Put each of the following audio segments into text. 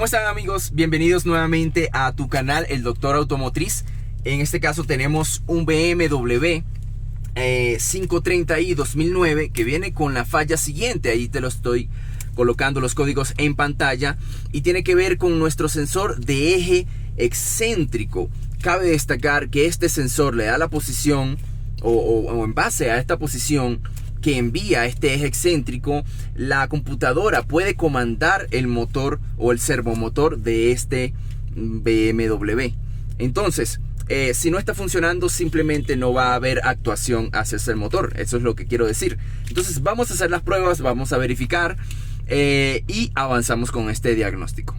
¿Cómo están, amigos? Bienvenidos nuevamente a tu canal, El Doctor Automotriz. En este caso tenemos un BMW 530i 2009 que viene con la falla siguiente. Ahí te lo estoy colocando los códigos en pantalla, y tiene que ver con nuestro sensor de eje excéntrico. Cabe destacar que este sensor le da la posición o en base a esta posición que envía este eje excéntrico, la computadora puede comandar el motor o el servomotor de este BMW. Entonces, si no está funcionando, simplemente no va a haber actuación hacia el motor. Eso es lo que quiero decir. Entonces vamos a hacer las pruebas, vamos a verificar y avanzamos con este diagnóstico.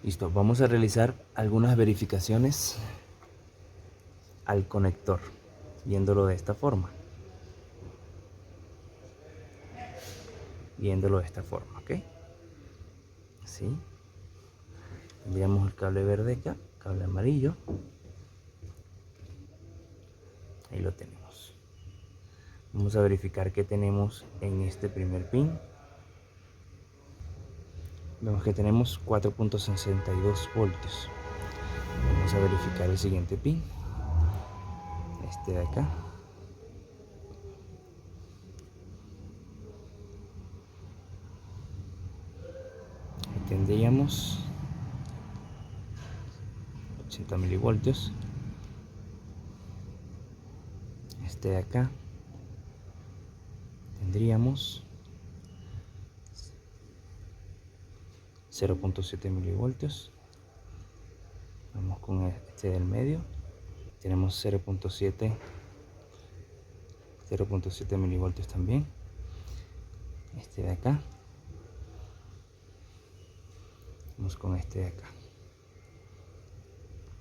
Listo, vamos a realizar algunas verificaciones al conector, viéndolo de esta forma. ¿Ok? ¿Sí? Tendríamos el cable verde acá, cable amarillo. Ahí lo tenemos. Vamos a verificar qué tenemos en este primer pin. Vemos que tenemos 4.62 voltios. Vamos a verificar el siguiente pin, este de acá. Ahí tendríamos 80 milivoltios. Este de acá tendríamos 0.7 milivoltios. Vamos con este del medio, tenemos 0.7 milivoltios también. Este de acá, vamos con este de acá.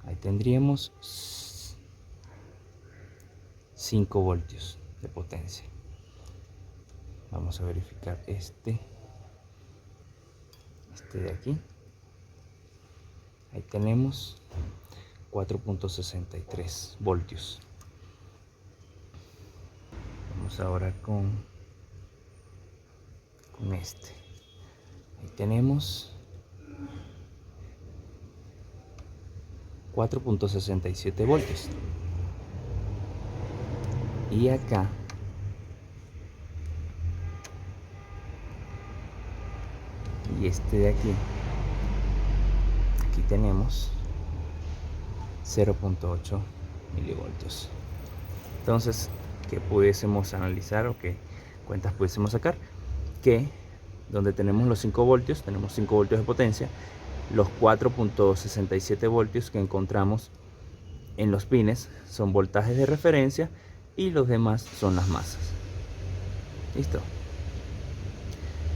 Ahí tendríamos 5 voltios de potencia. Vamos a verificar este de aquí. Ahí tenemos 4.63 voltios. Vamos ahora con este. Ahí tenemos 4.67 voltios. Y acá y este de aquí tenemos 0.8 milivoltios. Entonces, ¿qué pudiésemos analizar o qué cuentas pudiésemos sacar? Que donde tenemos los 5 voltios, tenemos 5 voltios de potencia. Los 4.67 voltios que encontramos en los pines son voltajes de referencia, y los demás son las masas. ¿Listo?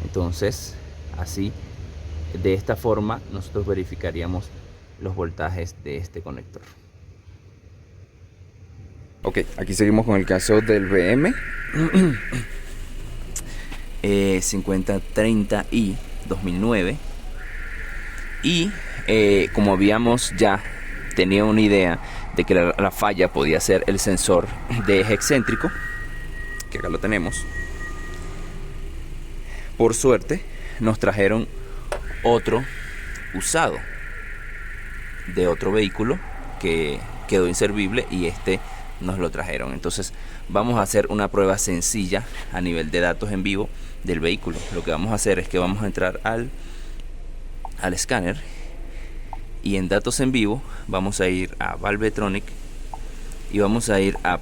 Entonces, así, de esta forma, nosotros verificaríamos los voltajes de este conector. Ok, aquí seguimos con el caso del BM 5030i 2009. Y como habíamos ya tenido una idea de que la falla podía ser el sensor de eje excéntrico, que acá lo tenemos, por suerte nos trajeron otro usado de otro vehículo que quedó inservible, y este nos lo trajeron. Entonces vamos a hacer una prueba sencilla a nivel de datos en vivo del vehículo. Lo que vamos a hacer es que vamos a entrar al escáner, y en datos en vivo vamos a ir a Valvetronic y vamos a ir a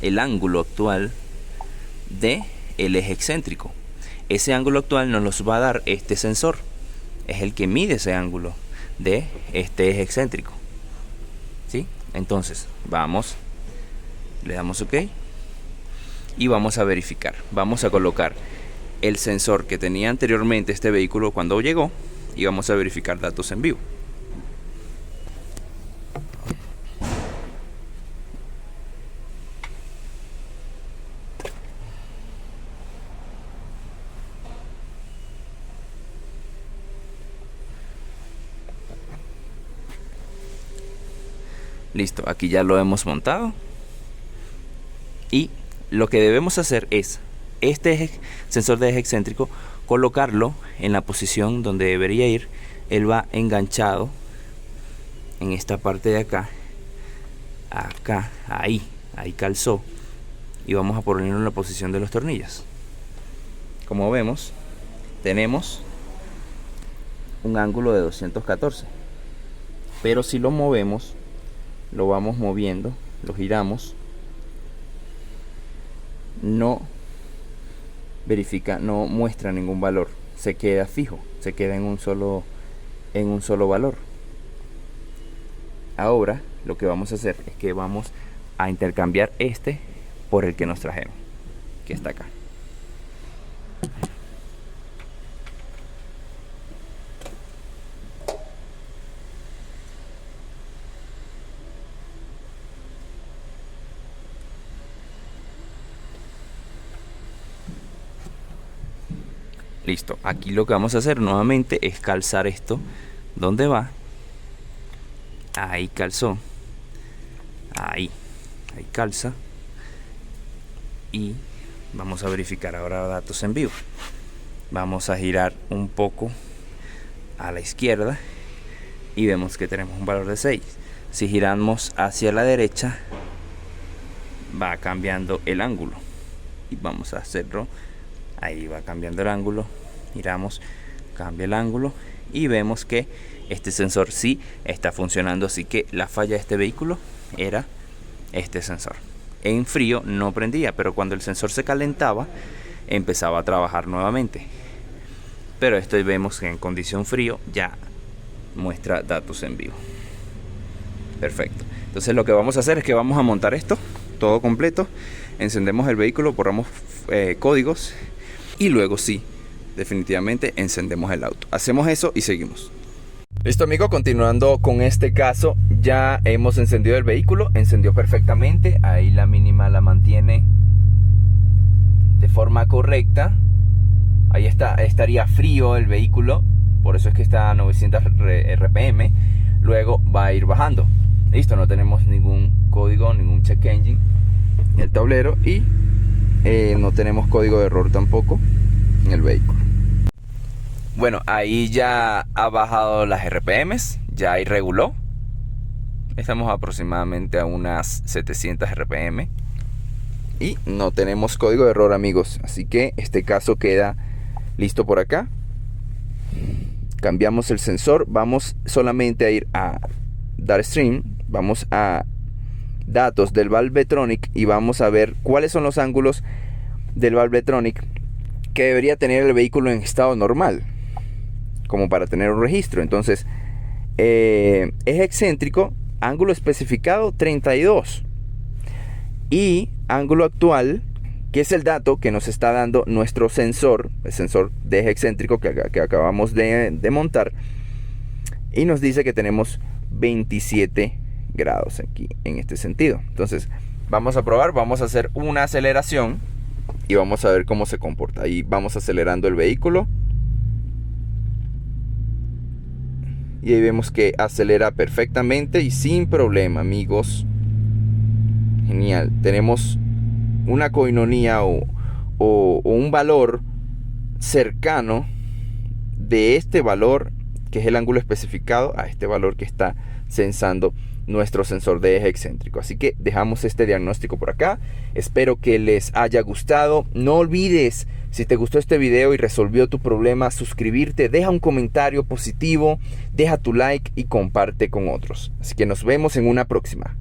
el ángulo actual de el eje excéntrico. Ese ángulo actual nos los va a dar este sensor, es el que mide ese ángulo de este eje excéntrico. ¿Sí? Entonces vamos, le damos OK y vamos a verificar. Vamos a colocar el sensor que tenía anteriormente este vehículo cuando llegó, y vamos a verificar datos en vivo. Listo, aquí ya lo hemos montado, y lo que debemos hacer es este sensor de eje excéntrico colocarlo en la posición donde debería ir. Él va enganchado en esta parte de acá, ahí calzó, y vamos a ponerlo en la posición de los tornillos. Como vemos, tenemos un ángulo de 214, pero si lo movemos, lo vamos moviendo, lo giramos, no verifica, no muestra ningún valor, se queda fijo, se queda en un solo valor. Ahora lo que vamos a hacer es que vamos a intercambiar este por el que nos trajeron, que está acá. Listo, aquí lo que vamos a hacer nuevamente es calzar esto donde va. Ahí calzó, ahí calza, y vamos a verificar ahora datos en vivo. Vamos a girar un poco a la izquierda y vemos que tenemos un valor de 6. Si giramos hacia la derecha, va cambiando el ángulo, y vamos a hacerlo. Ahí va cambiando el ángulo, giramos, cambia el ángulo, y vemos que este sensor sí está funcionando. Así que la falla de este vehículo era este sensor. En frío no prendía, pero cuando el sensor se calentaba empezaba a trabajar nuevamente. Pero esto vemos que en condición frío ya muestra datos en vivo. Perfecto. Entonces lo que vamos a hacer es que vamos a montar esto todo completo, encendemos el vehículo, borramos códigos, y luego sí, definitivamente encendemos el auto. Hacemos eso y seguimos. Listo, amigo, continuando con este caso, ya hemos encendido el vehículo, encendió perfectamente, ahí la mínima la mantiene de forma correcta. Ahí estaría frío el vehículo, por eso es que está a 900 RPM. Luego va a ir bajando. Listo, no tenemos ningún código, ningún check engine en el tablero, y no tenemos código de error tampoco en el vehículo. Bueno, ahí ya ha bajado las RPMs, ya ahí reguló. Estamos aproximadamente a unas 700 RPM y no tenemos código de error, amigos. Así que este caso queda listo por acá. Cambiamos el sensor, vamos solamente a ir a Data Stream, vamos a datos del Valvetronic y vamos a ver cuáles son los ángulos del Valvetronic que debería tener el vehículo en estado normal, como para tener un registro. Entonces, eje excéntrico, ángulo especificado 32, y ángulo actual, que es el dato que nos está dando nuestro sensor, el sensor de eje excéntrico que acabamos de montar, y nos dice que tenemos 27 grados aquí en este sentido. Entonces vamos a probar, vamos a hacer una aceleración y vamos a ver cómo se comporta. Ahí vamos acelerando el vehículo y ahí vemos que acelera perfectamente y sin problema, amigos. Genial, tenemos una coinonía o un valor cercano de este valor, que es el ángulo especificado, a este valor que está sensando nuestro sensor de eje excéntrico. Así que dejamos este diagnóstico por acá. Espero que les haya gustado. No olvides, si te gustó este video y resolvió tu problema, suscribirte, deja un comentario positivo, deja tu like y comparte con otros. Así que nos vemos en una próxima.